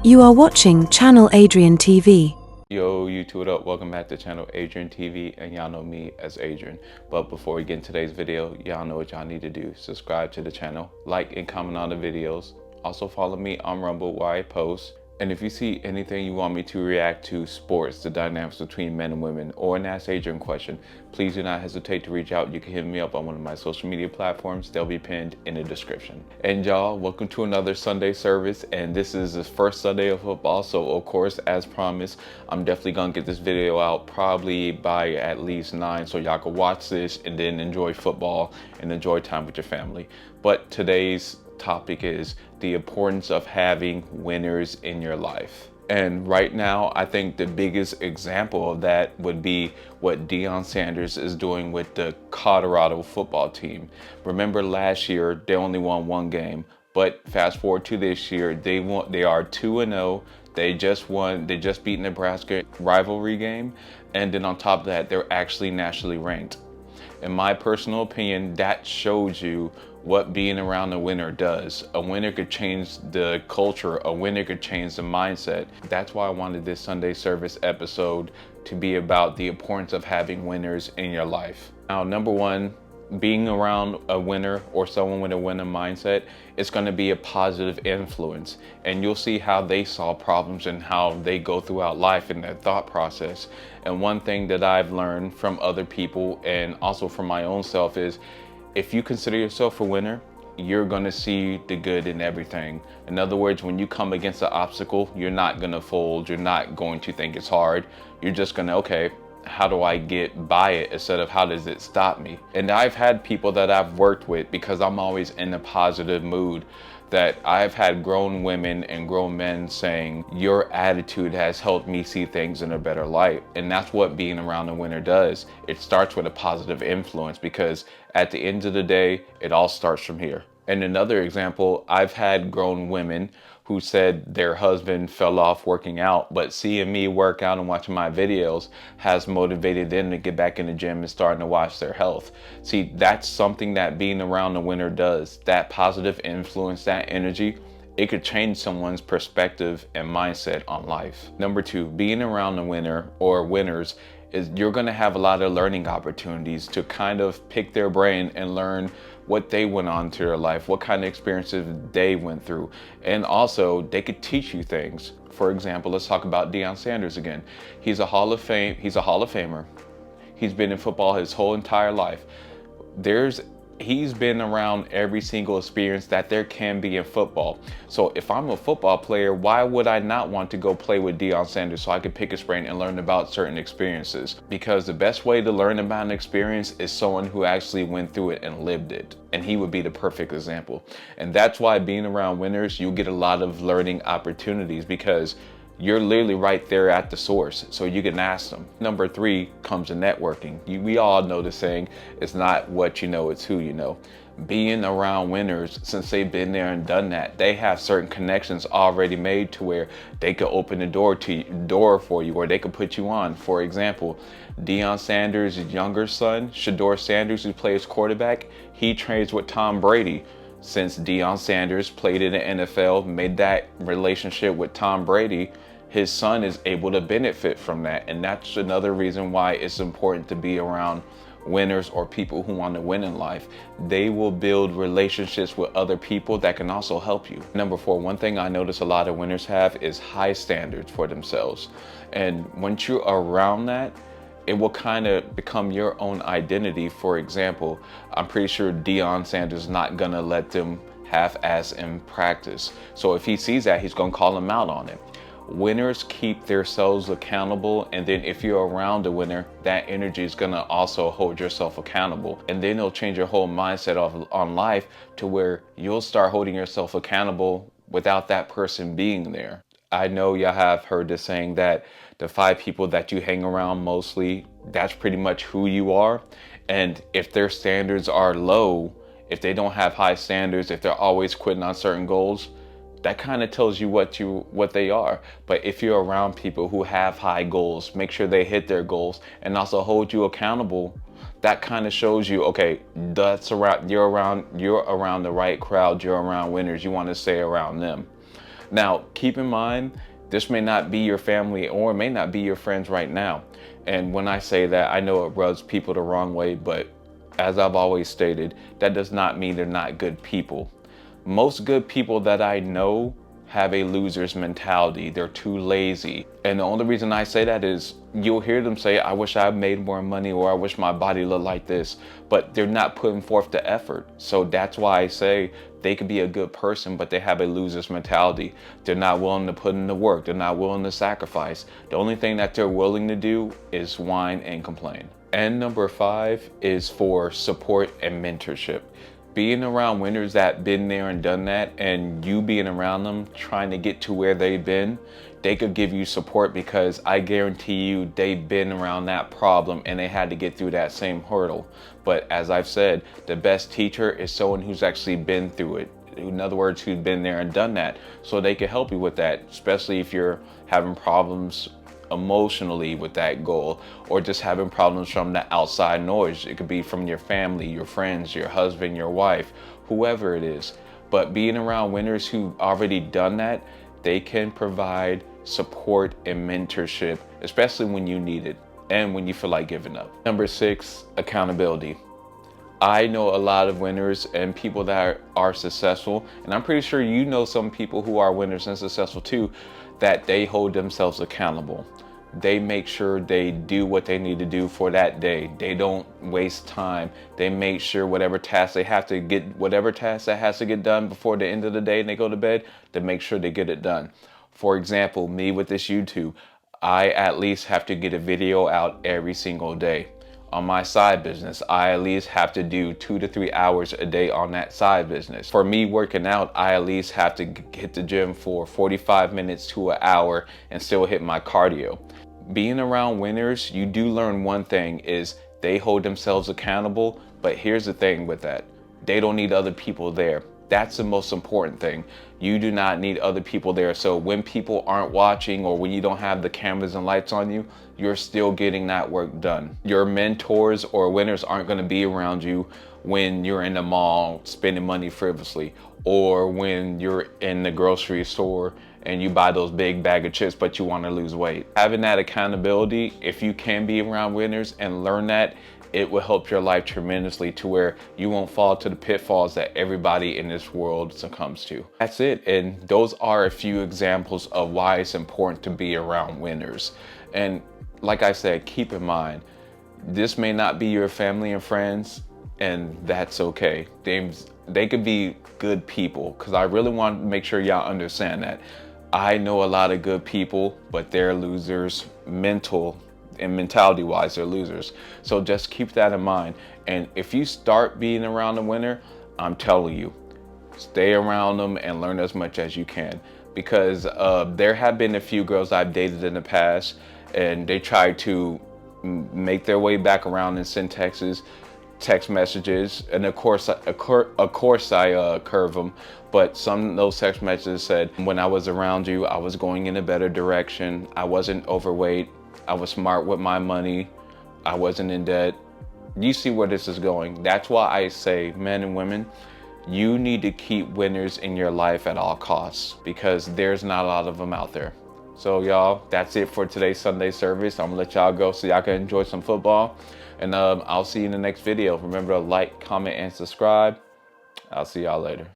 You are watching Channel Adrian TV. Yo, YouTube, what up? Welcome back to Channel Adrian TV, and y'all know me as Adrian. But before we get into today's video, y'all know what y'all need to do. Subscribe to the channel, like and comment on the videos. Also follow me on Rumble where I post. And if you see anything you want me to react to, sports, the dynamics between men and women, or an Ask Adrian question, please do not hesitate to reach out. You can hit me up on one of my social media platforms. They'll be pinned in the description. And y'all, welcome to another Sunday service. And this is the first Sunday of football. So of course, as promised, I'm definitely gonna get this video out probably by at least 9 so y'all can watch this and then enjoy football and enjoy time with your family. But today's topic is the importance of having winners in your life. And right now, I think the biggest example of that would be what Deion Sanders is doing with the Colorado football team. Remember last year, they only won one game, but fast forward to this year, they are 2-0. They just beat Nebraska rivalry game. And then on top of that, they're actually nationally ranked. In my personal opinion, that shows you what being around a winner does. A winner could change the culture. A winner could change the mindset. That's why I wanted this Sunday service episode to be about the importance of having winners in your life. Now, number one, being around a winner or someone with a winner mindset is going to be a positive influence, and you'll see how they solve problems and how they go throughout life in their thought process. And one thing that I've learned from other people and also from my own self is if you consider yourself a winner, you're going to see the good in everything. In other words, when you come against an obstacle, you're not going to fold. You're not going to think it's hard. You're just going to, okay, how do I get by it instead of how does it stop me? And I've had people that I've worked with, because I'm always in a positive mood, that I've had grown women and grown men saying, your attitude has helped me see things in a better light. And that's what being around a winner does. It starts with a positive influence, because at the end of the day, it all starts from here. And another example, I've had grown women who said their husband fell off working out, but seeing me work out and watching my videos has motivated them to get back in the gym and starting to watch their health. See, that's something that being around a winner does. That positive influence, that energy, it could change someone's perspective and mindset on life. Number two, being around a winner or winners is you're going to have a lot of learning opportunities to kind of pick their brain and learn what they went on to their life, what kind of experiences they went through. And also they could teach you things. For example, let's talk about Deion Sanders again. He's a Hall of Famer. He's been in football his whole entire life. He's been around every single experience that there can be in football. So if I'm a football player, why would I not want to go play with Deion Sanders so I could pick his brain and learn about certain experiences? Because the best way to learn about an experience is someone who actually went through it and lived it. And he would be the perfect example. And that's why being around winners, you get a lot of learning opportunities, because you're literally right there at the source, so you can ask them. Number three comes to networking. We all know the saying, it's not what you know, it's who you know. Being around winners, since they've been there and done that, they have certain connections already made to where they could open the door for you, or they could put you on. For example, Deion Sanders' younger son, Shedeur Sanders, who plays quarterback, he trains with Tom Brady. Since Deion Sanders played in the NFL, made that relationship with Tom Brady, his son is able to benefit from that. And that's another reason why it's important to be around winners or people who want to win in life. They will build relationships with other people that can also help you. Number four, one thing I notice a lot of winners have is high standards for themselves. And once you're around that, it will kind of become your own identity. For example, I'm pretty sure Deion Sanders is not gonna let them half-ass in practice. So if he sees that, he's gonna call them out on it. Winners keep themselves accountable, and then if you're around a winner, that energy is gonna also hold yourself accountable. And then it'll change your whole mindset on life to where you'll start holding yourself accountable without that person being there. I know y'all have heard the saying that the 5 people that you hang around mostly, that's pretty much who you are. And if their standards are low, if they don't have high standards, if they're always quitting on certain goals, that kind of tells you what they are. But if you're around people who have high goals, make sure they hit their goals and also hold you accountable, that kind of shows you, okay, you're around the right crowd, you're around winners, you want to stay around them. Now, keep in mind, this may not be your family or it may not be your friends right now. And when I say that, I know it rubs people the wrong way, but as I've always stated, that does not mean they're not good people. Most good people that I know have a loser's mentality. They're too lazy. And the only reason I say that is you'll hear them say, I wish I made more money, or I wish my body looked like this, but they're not putting forth the effort. So that's why I say they could be a good person, but they have a loser's mentality. They're not willing to put in the work. They're not willing to sacrifice. The only thing that they're willing to do is whine and complain. And number 5 is for support and mentorship. Being around winners that been there and done that, and you being around them trying to get to where they've been, they could give you support, because I guarantee you they've been around that problem and they had to get through that same hurdle. But as I've said, the best teacher is someone who's actually been through it. In other words, who's been there and done that, so they can help you with that, especially if you're having problems emotionally with that goal, or just having problems from the outside noise. It could be from your family, your friends, your husband, your wife, whoever it is. But being around winners who've already done that, they can provide support and mentorship, especially when you need it and when you feel like giving up. Number 6, accountability. I know a lot of winners and people that are successful, and I'm pretty sure you know some people who are winners and successful too, that they hold themselves accountable. They make sure they do what they need to do for that day. They don't waste time. They make sure whatever task they have to get, whatever task that has to get done before the end of the day and they go to bed, they make sure they get it done. For example, me with this YouTube, I at least have to get a video out every single day. On my side business, I at least have to do 2 to 3 hours a day on that side business. For me working out, I at least have to hit the gym for 45 minutes to an hour and still hit my cardio. Being around winners, you do learn one thing, is they hold themselves accountable, but here's the thing with that. They don't need other people there. That's the most important thing. You do not need other people there. So when people aren't watching, or when you don't have the cameras and lights on you, you're still getting that work done. Your mentors or winners aren't going to be around you when you're in the mall spending money frivolously, or when you're in the grocery store and you buy those big bag of chips but you want to lose weight. Having that accountability, if you can be around winners and learn that, it will help your life tremendously, to where you won't fall to the pitfalls that everybody in this world succumbs to. That's it. And those are a few examples of why it's important to be around winners. And like I said, keep in mind, this may not be your family and friends, and that's okay. They could be good people, because I really want to make sure y'all understand that. I know a lot of good people, but they're losers, mentality wise, they're losers. So just keep that in mind. And if you start being around a winner, I'm telling you, stay around them and learn as much as you can. Because there have been a few girls I've dated in the past, and they tried to make their way back around and send text messages, and of course I curve them, but some of those text messages said, when I was around you, I was going in a better direction. I wasn't overweight. I was smart with my money. I wasn't in debt. You see where this is going. That's why I say, men and women, you need to keep winners in your life at all costs, because there's not a lot of them out there. So y'all, that's it for today's Sunday service. I'm gonna let y'all go so y'all can enjoy some football. And I'll see you in the next video. Remember to like, comment, and subscribe. I'll see y'all later.